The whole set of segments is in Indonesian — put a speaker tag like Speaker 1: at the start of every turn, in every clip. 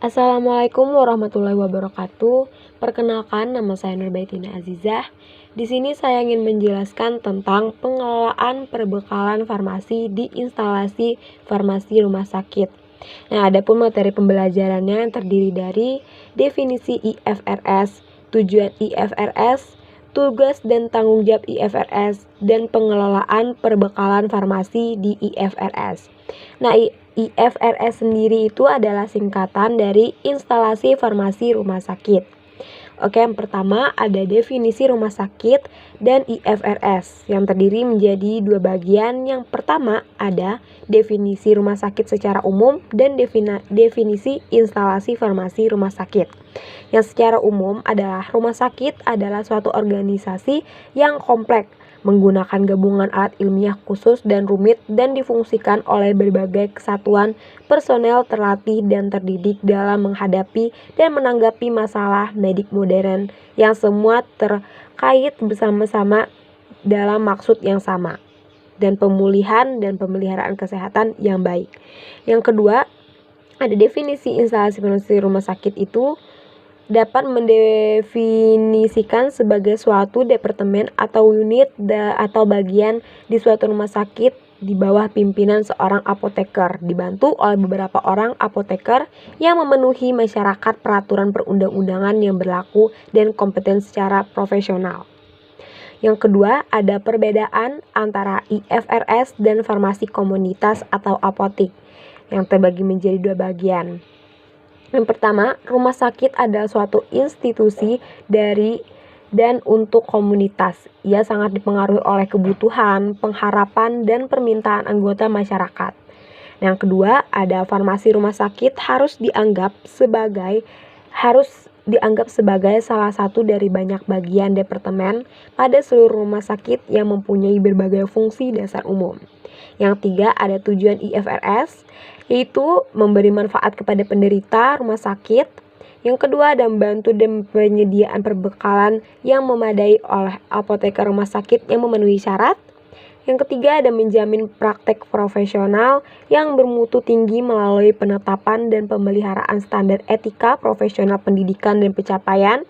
Speaker 1: Assalamualaikum warahmatullahi wabarakatuh. Perkenalkan, nama saya Nurbaitina Azizah. Di sini saya ingin menjelaskan tentang pengelolaan perbekalan farmasi di instalasi farmasi rumah sakit. Nah, adapun materi pembelajarannya yang terdiri dari definisi IFRS, tujuan IFRS, tugas dan tanggung jawab IFRS, dan pengelolaan perbekalan farmasi di IFRS. Nah, IFRS sendiri itu adalah singkatan dari instalasi farmasi rumah sakit. Oke, yang pertama ada definisi rumah sakit dan IFRS yang terdiri menjadi dua bagian. Yang pertama ada definisi rumah sakit secara umum dan definisi instalasi farmasi rumah sakit. Yang secara umum adalah rumah sakit adalah suatu organisasi yang kompleks, menggunakan gabungan alat ilmiah khusus dan rumit dan difungsikan oleh berbagai kesatuan personel terlatih dan terdidik dalam menghadapi dan menanggapi masalah medik modern yang semua terkait bersama-sama dalam maksud yang sama dan pemulihan dan pemeliharaan kesehatan yang baik. Yang kedua, ada definisi instalasi farmasi rumah sakit itu dapat mendefinisikan sebagai suatu departemen atau unit atau bagian di suatu rumah sakit di bawah pimpinan seorang apoteker, dibantu oleh beberapa orang apoteker yang memenuhi masyarakat peraturan perundang-undangan yang berlaku dan kompeten secara profesional. Yang kedua, ada perbedaan antara IFRS dan farmasi komunitas atau apotik yang terbagi menjadi dua bagian. Yang pertama, rumah sakit adalah suatu institusi dari dan untuk komunitas. Ia sangat dipengaruhi oleh kebutuhan, pengharapan, dan permintaan anggota masyarakat. Yang kedua, ada farmasi rumah sakit harus dianggap sebagai salah satu dari banyak bagian departemen pada seluruh rumah sakit yang mempunyai berbagai fungsi dasar umum. Yang tiga, ada tujuan IFRS, yaitu memberi manfaat kepada penderita rumah sakit. Yang kedua, ada membantu dan penyediaan perbekalan yang memadai oleh apoteker rumah sakit yang memenuhi syarat. Yang ketiga, ada menjamin praktek profesional yang bermutu tinggi melalui penetapan dan pemeliharaan standar etika profesional pendidikan dan pencapaian.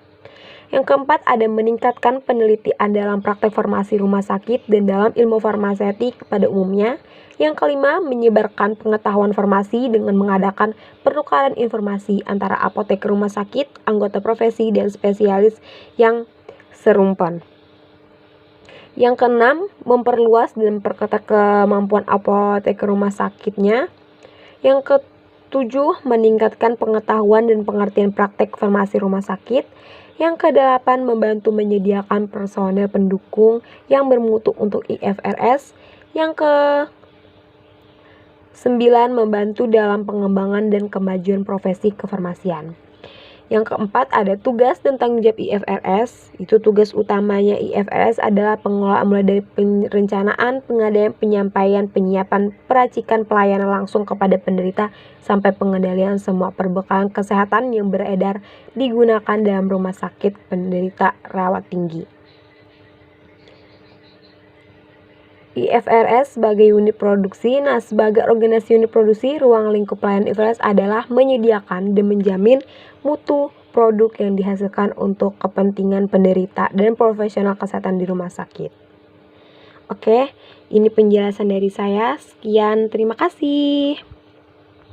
Speaker 1: Yang keempat, ada meningkatkan penelitian dalam praktek farmasi rumah sakit dan dalam ilmu farmaseutik pada umumnya. Yang kelima, menyebarkan pengetahuan farmasi dengan mengadakan pertukaran informasi antara apoteker rumah sakit, anggota profesi, dan spesialis yang serumpun. Yang keenam, memperluas dan memperketat kemampuan apoteker rumah sakitnya. Yang ketujuh, meningkatkan pengetahuan dan pengertian praktek farmasi rumah sakit. Yang kedelapan, membantu menyediakan personel pendukung yang bermutu untuk IFRS. Yang ke-9, membantu dalam pengembangan dan kemajuan profesi kefarmasian. Yang keempat, ada tugas dan tanggung jawab IFRS. Itu tugas utamanya IFRS adalah pengelolaan mulai dari perencanaan, pengadaan, penyampaian, penyiapan, peracikan, pelayanan langsung kepada penderita, sampai pengendalian semua perbekalan kesehatan yang beredar digunakan dalam rumah sakit penderita rawat tinggi. IFRS sebagai unit produksi. Nah, sebagai organisasi unit produksi, ruang lingkup pelayanan IFRS adalah menyediakan dan menjamin mutu produk yang dihasilkan untuk kepentingan penderita dan profesional kesehatan di rumah sakit. Oke, ini penjelasan dari saya. Sekian, terima kasih.